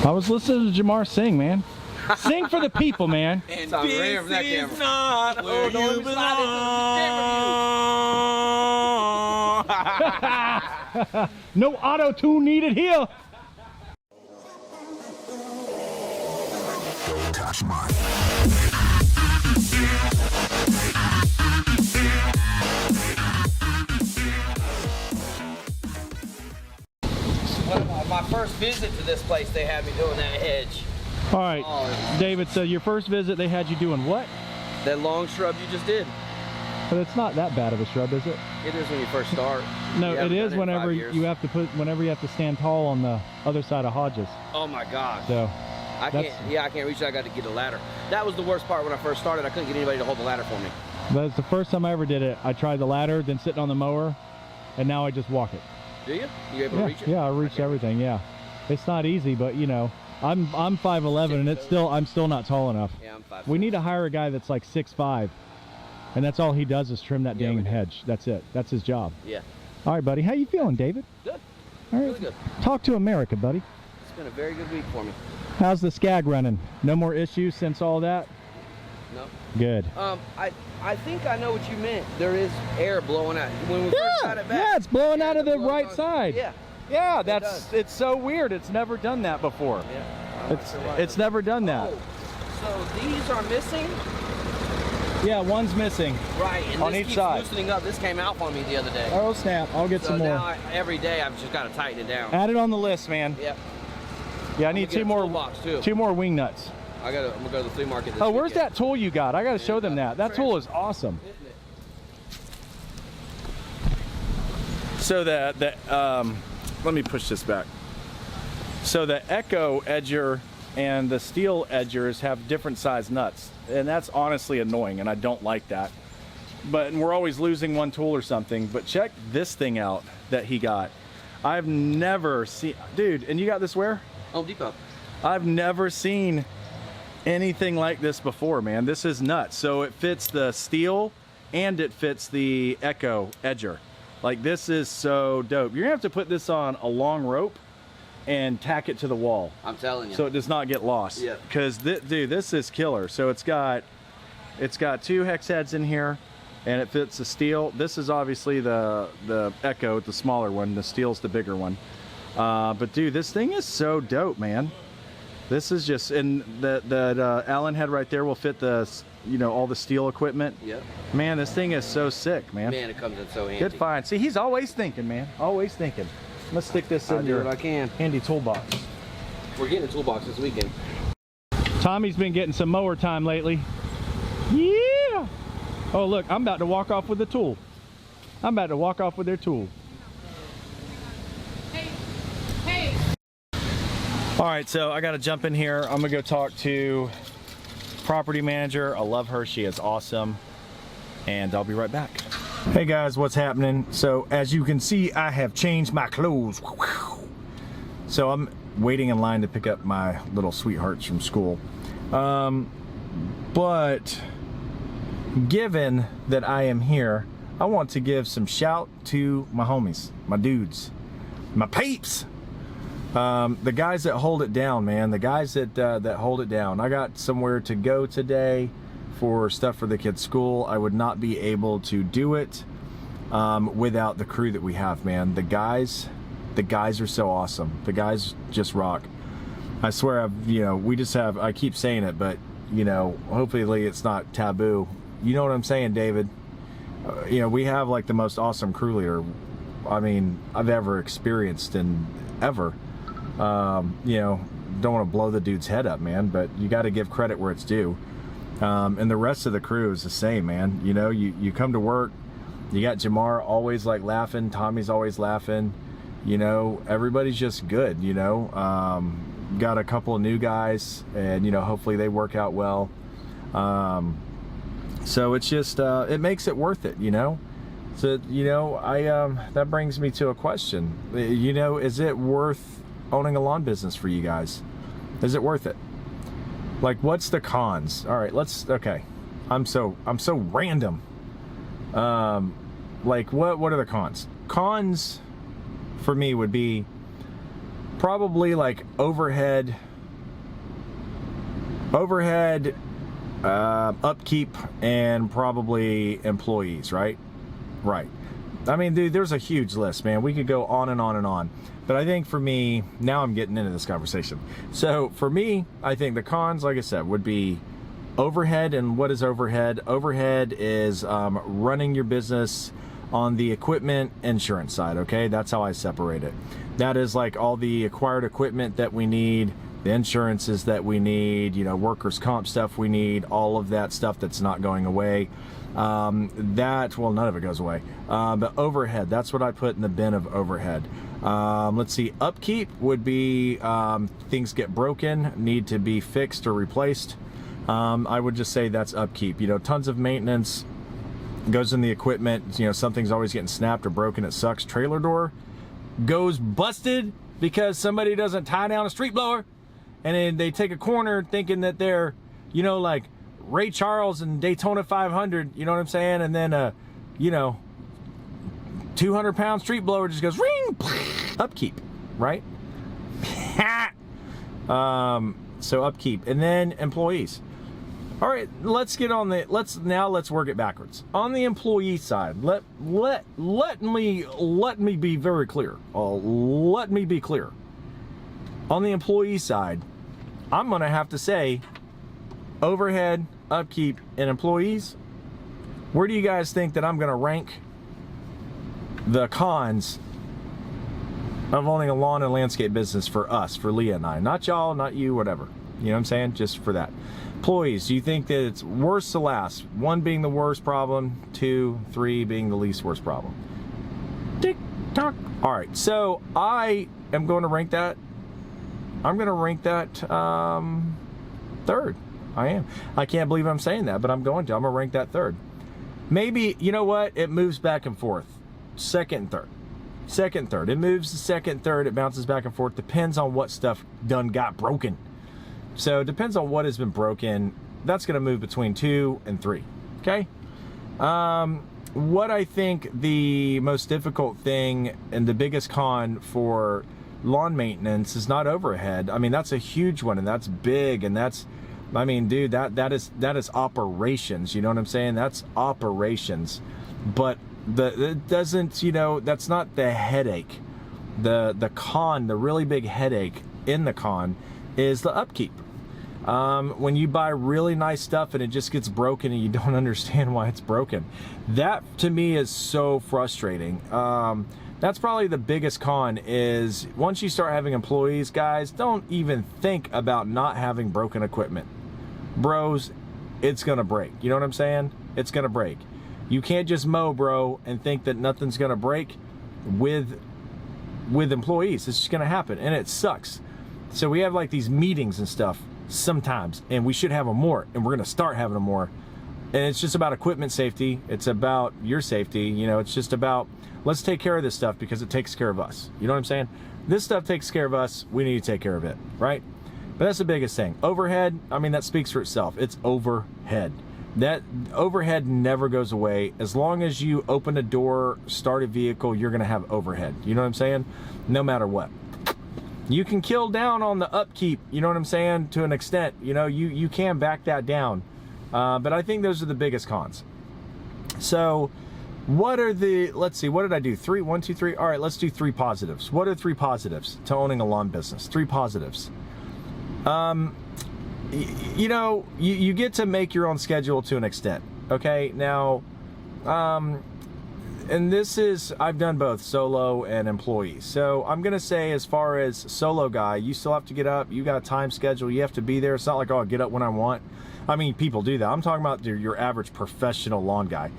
I was listening to Jamar sing, man. Sing for the people, man. And this is not where you belong. No auto-tune needed here. Don't touch mine. My first visit to this place, they had me doing that hedge. All right, David, so your first visit, they had you doing what? That long shrub you just did. But it's not that bad of a shrub, is it? It is when you first start. No, it is whenever you have to stand tall on the other side of Hodges. Oh my gosh. So I can't reach it. I got to get a ladder. That was the worst part when I first started. I couldn't get anybody to hold the ladder for me. That's the first time I ever did it. I tried the ladder, then sitting on the mower, and now I just walk it. Do you? You able to reach it? Yeah, I reached everything. Yeah, it's not easy, but you know, I'm 5'11", and I'm still not tall enough. Yeah, I'm 5'11". We need to hire a guy that's like 6'5", and that's all he does is trim that dang hedge. That's it. That's his job. Yeah. All right, buddy. How you feeling, David? Good. All right. Really good. Talk to America, buddy. It's been a very good week for me. How's the skag running? No more issues since all that? No. Good. I think I know what you meant. There is air blowing out. When we first got it back. Yeah, it's blowing out of the right side. Yeah. Yeah, it's so weird. It's never done that before. Yeah. It's never done that. Oh, so these are missing? Yeah, one's missing. Right, and on this each keeps side. loosening up. This came out for me the other day. Oh snap! I'll get some more. Now every day I've just got to tighten it down. Add it on the list, man. Yep. Yeah, I need two more wing nuts. I'm gonna go to the flea market this where's weekend. that tool you got? I got to show them that. That tool is awesome. So let me push this back. So the Echo edger and the steel edgers have different size nuts, and that's honestly annoying, and I don't like that. But we're always losing one tool or something. But check this thing out that he got. I've never seen, dude, and you got this where? Home Depot. I've never seen anything like this before, man. This is nuts. So it fits the steel and it fits the Echo edger. Like, this is so dope. You're gonna have to put this on a long rope and tack it to the wall. I'm telling you. So it does not get lost. Yeah. Because dude, this is killer. So it's got two hex heads in here, and it fits the steel. This is obviously the Echo, the smaller one. The steel's the bigger one. But dude, this thing is so dope, man. This is just, and the Allen head right there will fit the, you know, all the steel equipment. Yep. Man, this thing is so sick, man. Man, it comes in so handy. Good find. See, he's always thinking, man. Always thinking. Let's stick this in your handy toolbox. We're getting a toolbox this weekend. Tommy's been getting some mower time lately. Yeah. Oh, look, I'm about to walk off with the tool. I'm about to walk off with their tool. Hey. All right, so I got to jump in here. I'm gonna go talk to property manager. I love her. She is awesome. And I'll be right back. Hey guys, what's happening? So as you can see, I have changed my clothes. So I'm waiting in line to pick up my little sweethearts from school. But given that I am here, I want to give some shout to my homies, my dudes, my peeps. The guys that hold it down, man. The guys that hold it down. I got somewhere to go today for stuff for the kids' school. I would not be able to do it without the crew that we have, man. The guys are so awesome. The guys just rock. I swear, we just have, I keep saying it, but hopefully it's not taboo. You know what I'm saying, David? We have like the most awesome crew leader, I mean, I've ever experienced and ever. Don't want to blow the dude's head up, man, but you got to give credit where it's due. And the rest of the crew is the same, man. You come to work, you got Jamar always like laughing, Tommy's always laughing, everybody's just good, got a couple of new guys, and hopefully they work out well. So it's just it makes it worth it, So that brings me to a question. Is it worth owning a lawn business for you guys? Is it worth it? Like, what's the cons? All right, okay. I'm so random. Like, what are the cons? Cons for me would be probably like overhead overhead, upkeep, and probably employees, right? Right. I mean, dude, there's a huge list, man. We could go on and on and on. But I think for me, now I'm getting into this conversation. So for me, I think the cons, like I said, would be overhead. And what is overhead? Overhead is running your business on the equipment insurance side, okay? That's how I separate it. That is like all the acquired equipment that we need, the insurances that we need, you know, workers' comp stuff we need, all of that stuff that's not going away. Well, none of it goes away. But overhead, that's what I put in the bin of overhead. Let's see, upkeep would be things get broken, need to be fixed or replaced. I would just say that's upkeep. You know, tons of maintenance goes in the equipment. You know, something's always getting snapped or broken. It sucks. Trailer door goes busted because somebody doesn't tie down a street blower, and then they take a corner thinking that they're, you know, like Ray Charles and Daytona 500, you know what I'm saying? And then, you know, 200-pound street blower just goes ring, upkeep, right? So upkeep, and then employees. All right, let's get on the, let's work it backwards. On the employee side, let me be very clear. Let me be clear. On the employee side, I'm gonna have to say overhead, upkeep, and employees. Where do you guys think that I'm gonna rank the cons of owning a lawn and landscape business for us, for Leah and I? Not y'all, not you, whatever. You know what I'm saying? Just for that. Employees, do you think that it's worst to last? 1 being the worst problem, 2, 3 being the least worst problem. Tick tock. All right, so I am going to rank that. I'm going to rank that third. I am. I can't believe I'm saying that, but I'm going to. I'm going to rank that third. Maybe, you know what? It moves back and forth. Second and third. Second, third. It moves to second, third. It bounces back and forth. Depends on what stuff done got broken. So it depends on what has been broken. That's going to move between 2 and 3. Okay? What I think the most difficult thing and the biggest con for lawn maintenance is not overhead. I mean, that's a huge one, and that's big, and that's, I mean, dude, that is operations. You know what I'm saying? That's operations. But it doesn't, you know, that's not the headache. The con, the really big headache in the con is the upkeep. When you buy really nice stuff and it just gets broken and you don't understand why it's broken, that to me is so frustrating. That's probably the biggest con, is once you start having employees, guys, don't even think about not having broken equipment. Bros, it's gonna break. You know what I'm saying? It's gonna break. You can't just mow, bro, and think that nothing's gonna break with employees. It's just gonna happen, and it sucks. So we have like these meetings and stuff sometimes, and we should have them more, and we're gonna start having them more. And it's just about equipment safety. It's about your safety. You know, it's just about, let's take care of this stuff because it takes care of us. You know what I'm saying? This stuff takes care of us. We need to take care of it, right? But that's the biggest thing. Overhead, I mean, that speaks for itself. It's overhead. That overhead never goes away. As long as you open a door, start a vehicle, you're gonna have overhead. You know what I'm saying? No matter what. You can kill down on the upkeep, you know what I'm saying, to an extent. You know, you can back that down. But I think those are the biggest cons. So what are the, let's see, what did I do? 3, 1, 2, 3. All right, let's do 3 positives. What are 3 positives to owning a lawn business? 3 positives. You know, you get to make your own schedule to an extent. Okay, now, and this is, I've done both solo and employees. So I'm gonna say, as far as solo guy, you still have to get up. You got a time schedule. You have to be there. It's not like, oh, I'll get up when I want. I mean, people do that. I'm talking about your average professional lawn guy.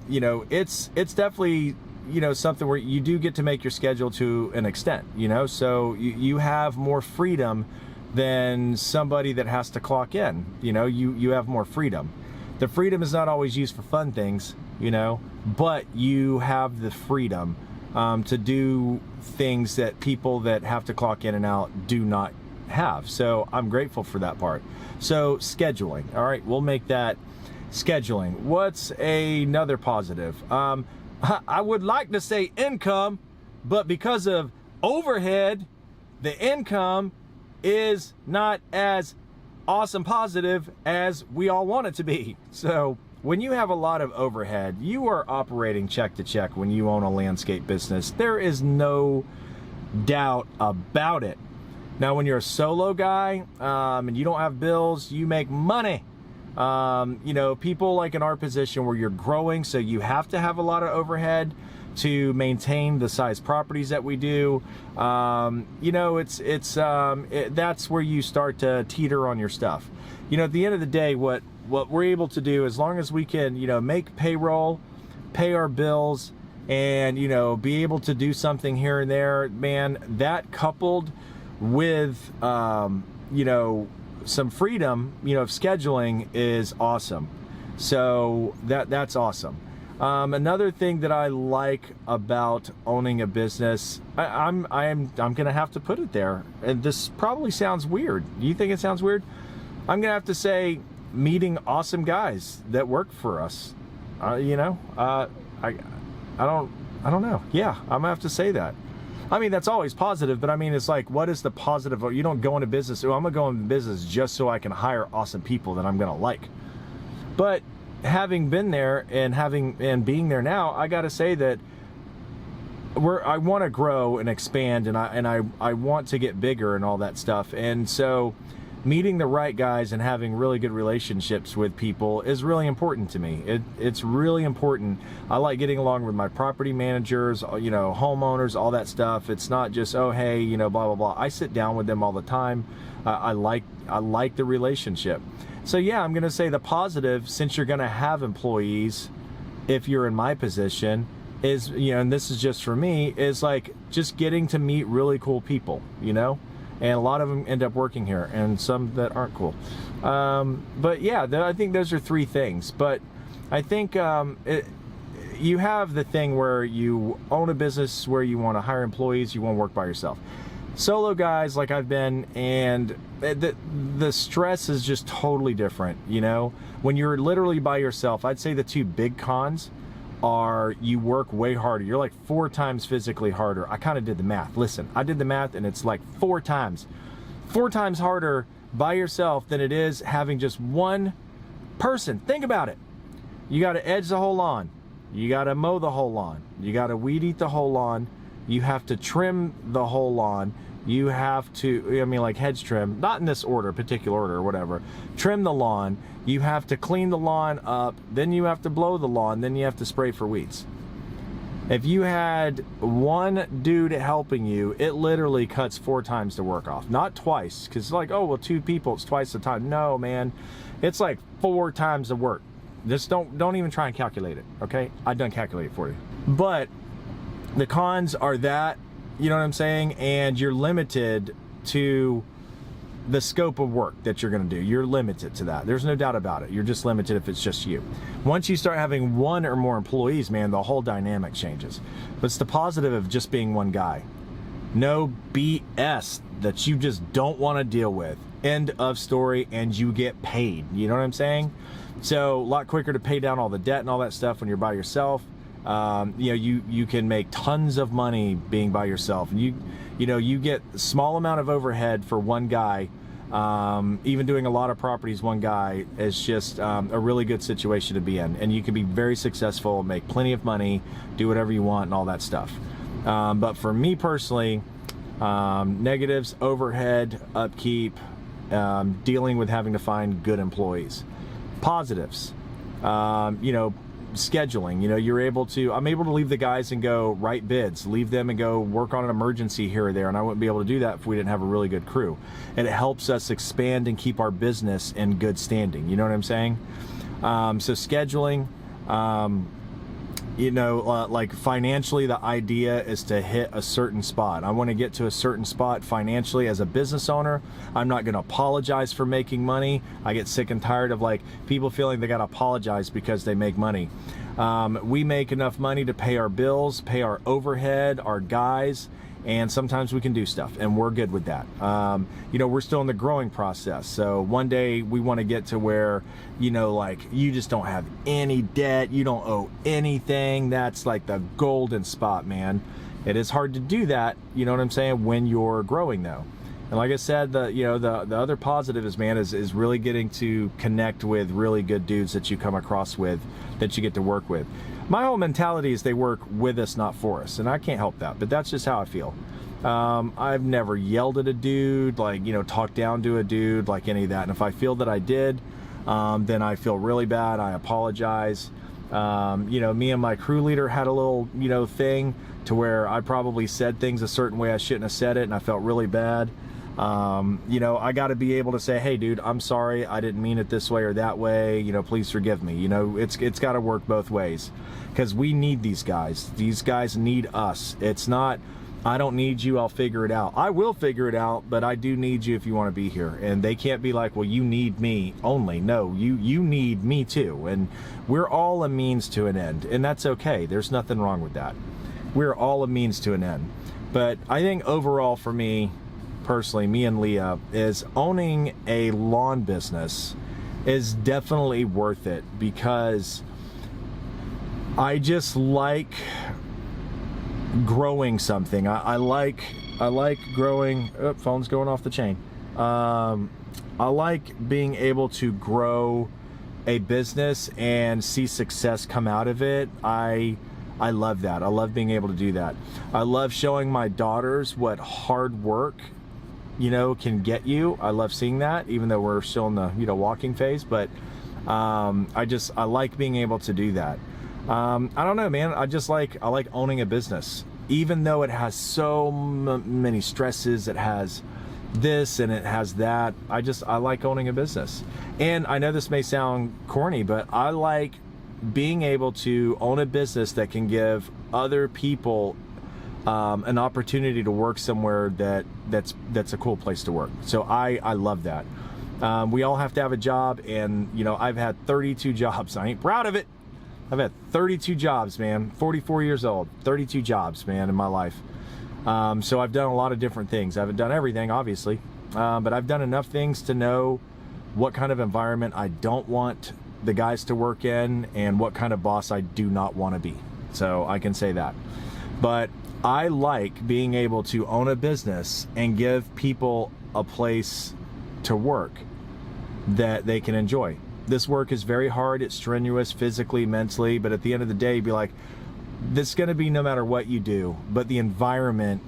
You know, it's definitely, you know, something where you do get to make your schedule to an extent, you know, so you have more freedom than somebody that has to clock in. You know, you have more freedom. The freedom is not always used for fun things, you know, but you have the freedom to do things that people that have to clock in and out do not have. So I'm grateful for that part. So scheduling, all right, we'll make that scheduling. What's another positive? I would like to say income, but because of overhead, the income is not as awesome positive as we all want it to be. So when you have a lot of overhead, you are operating check to check when you own a landscape business. There is no doubt about it. Now, when you're a solo guy and you don't have bills, you make money. You know, people like in our position where you're growing, so you have to have a lot of overhead to maintain the size properties that we do. You know, that's where you start to teeter on your stuff. You know, at the end of the day, what we're able to do, as long as we can, you know, make payroll, pay our bills, and, you know, be able to do something here and there, man, that coupled with, you know, some freedom, you know, of scheduling is awesome. So that's awesome. Another thing that I like about owning a business, I'm gonna have to put it there, and this probably sounds weird. Do you think it sounds weird? I'm gonna have to say meeting awesome guys that work for us. You know, I don't know. Yeah, I'm gonna have to say that. I mean, that's always positive, but I mean, it's like, what is the positive? You don't go into business, oh, I'm gonna go into business just so I can hire awesome people that I'm gonna like. But having been there and being there now, I gotta say that I want to grow and expand, and I want to get bigger and all that stuff. And so meeting the right guys and having really good relationships with people is really important to me. It's really important. I like getting along with my property managers, you know, homeowners, all that stuff. It's not just, oh, hey, you know, blah, blah, blah. I sit down with them all the time. I like the relationship. So yeah, I'm going to say the positive, since you're going to have employees, if you're in my position, is, you know, and this is just for me, is like just getting to meet really cool people, you know? And a lot of them end up working here, and some that aren't cool. But yeah, I think those are three things. But I think you have the thing where you own a business where you want to hire employees, you want to work by yourself. Solo guys like I've been, and the stress is just totally different, you know? When you're literally by yourself, I'd say the two big cons are you work way harder. You're like 4 times physically harder. I kind of did the math. Listen, I did the math, and it's like 4 times harder by yourself than it is having just one person. Think about it. You got to edge the whole lawn. You got to mow the whole lawn. You got to weed eat the whole lawn. You have to trim the whole lawn. You have to, I mean, like hedge trim, not in this order, particular order or whatever. Trim the lawn. You have to clean the lawn up. Then you have to blow the lawn. Then you have to spray for weeds. If you had one dude helping you, it literally cuts 4 times the work off. Not twice, because it's like, oh, well, 2 people, it's twice the time. No, man, it's like 4 times the work. Just don't even try and calculate it, okay? I done calculate it for you. But the cons are that, you know what I'm saying? And you're limited to the scope of work that you're going to do. You're limited to that. There's no doubt about it. You're just limited if it's just you. Once you start having 1 or more employees, man, the whole dynamic changes. But it's the positive of just being one guy. No BS that you just don't want to deal with. End of story, and you get paid. You know what I'm saying? So a lot quicker to pay down all the debt and all that stuff when you're by yourself. You know, you can make tons of money being by yourself, and you know, you get a small amount of overhead for one guy. Even doing a lot of properties, one guy is just a really good situation to be in, and you can be very successful, make plenty of money, do whatever you want, and all that stuff. But for me personally, negatives: overhead, upkeep, dealing with having to find good employees. Positives, you know, scheduling. You know, I'm able to leave the guys and go write bids, leave them and go work on an emergency here or there, and I wouldn't be able to do that if we didn't have a really good crew. And it helps us expand and keep our business in good standing. You know what I'm saying? So scheduling, you know, like financially, the idea is to hit a certain spot. I want to get to a certain spot financially as a business owner. I'm not going to apologize for making money. I get sick and tired of like people feeling they got to apologize because they make money. We make enough money to pay our bills, pay our overhead, our guys, and sometimes we can do stuff, and we're good with that. You know, we're still in the growing process. So one day we want to get to where, you know, like you just don't have any debt, you don't owe anything. That's like the golden spot, man. It is hard to do that, you know what I'm saying, when you're growing though. And like I said, the other positive is, man, is really getting to connect with really good dudes that you come across with, that you get to work with. My whole mentality is they work with us, not for us, and I can't help that, but that's just how I feel. I've never yelled at a dude, like, talked down to a dude, like any of that. And if I feel that I did, then I feel really bad. I apologize. Me and my crew leader had a little, thing to where I probably said things a certain way I shouldn't have said it, and I felt really bad. I got to be able to say, hey, dude, I'm sorry. I didn't mean it this way or that way. Please forgive me. It's got to work both ways, because we need these guys. These guys need us. It's not, I don't need you, I'll figure it out. I will figure it out, but I do need you if you want to be here. And they can't be like, well, you need me only. No, you need me too. And we're all a means to an end, and that's okay. There's nothing wrong with that. We're all a means to an end. But I think overall for me, personally, me and Leah, is owning a lawn business is definitely worth it, because I just like growing something. I like growing. Oh, phone's going off the chain. I like being able to grow a business and see success come out of it. I love that. I love being able to do that. I love showing my daughters what hard work, can get you. I love seeing that, even though we're still in the, walking phase, but I like being able to do that. I don't know, man. I like owning a business, even though it has so many stresses. It has this and it has that. I like owning a business. And I know this may sound corny, but I like being able to own a business that can give other people an opportunity to work somewhere that's a cool place to work. So I love that. We all have to have a job, and I've had 32 jobs. I ain't proud of it. I've had 32 jobs, man. 44 years old, 32 jobs, man, in my life. So I've done a lot of different things. I haven't done everything, obviously, but I've done enough things to know what kind of environment I don't want the guys to work in, and what kind of boss I do not want to be. So I can say that. But I like being able to own a business and give people a place to work that they can enjoy. This work is very hard. It's strenuous physically, mentally, but at the end of the day, you'd be like, this is going to be no matter what you do. But the environment,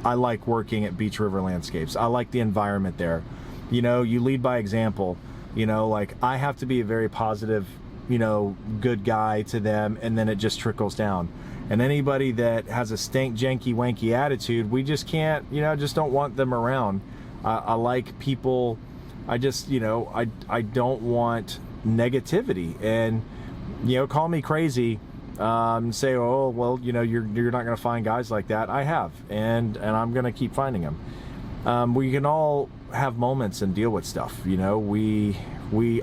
I like working at Beach River Landscapes. I like the environment there. You lead by example. Like, I have to be a very positive, good guy to them, and then it just trickles down. And anybody that has a stank, janky, wanky attitude, we just can't, just don't want them around. I like people. I just, I don't want negativity. And, call me crazy, say, oh, well, you're not going to find guys like that. I have, and I'm going to keep finding them. We can all have moments and deal with stuff. We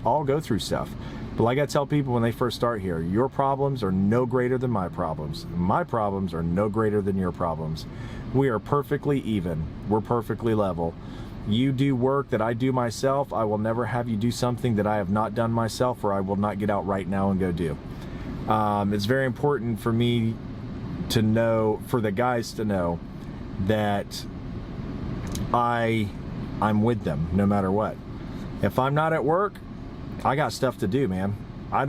all go through stuff. But like I tell people when they first start here, your problems are no greater than my problems. My problems are no greater than your problems. We are perfectly even. We're perfectly level. You do work that I do myself. I will never have you do something that I have not done myself, or I will not get out right now and go do. It's very important for me to know, for the guys to know, that I'm with them no matter what. If I'm not at work, I got stuff to do, man. I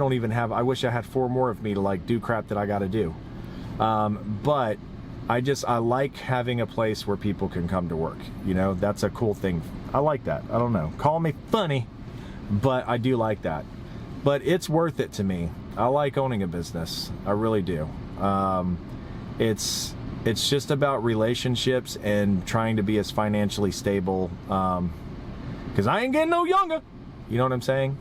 wish I had 4 more of me to do crap that I got to do. But I like having a place where people can come to work. That's a cool thing. I like that. I don't know. Call me funny, but I do like that. But it's worth it to me. I like owning a business. I really do. It's just about relationships and trying to be as financially stable. Because I ain't getting no younger. You know what I'm saying?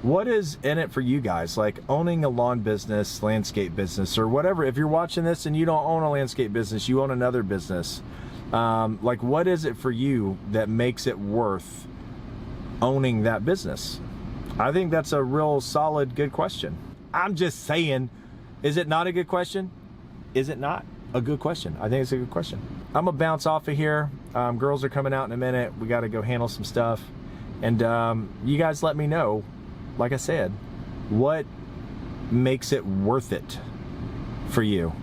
What is in it for you guys? Like owning a lawn business, landscape business, or whatever. If you're watching this and you don't own a landscape business, you own another business. What is it for you that makes it worth owning that business? I think that's a real solid, good question. I'm just saying, is it not a good question? Is it not a good question? I think it's a good question. I'm gonna bounce off of here. Girls are coming out in a minute. We got to go handle some stuff. And you guys let me know, like I said, what makes it worth it for you?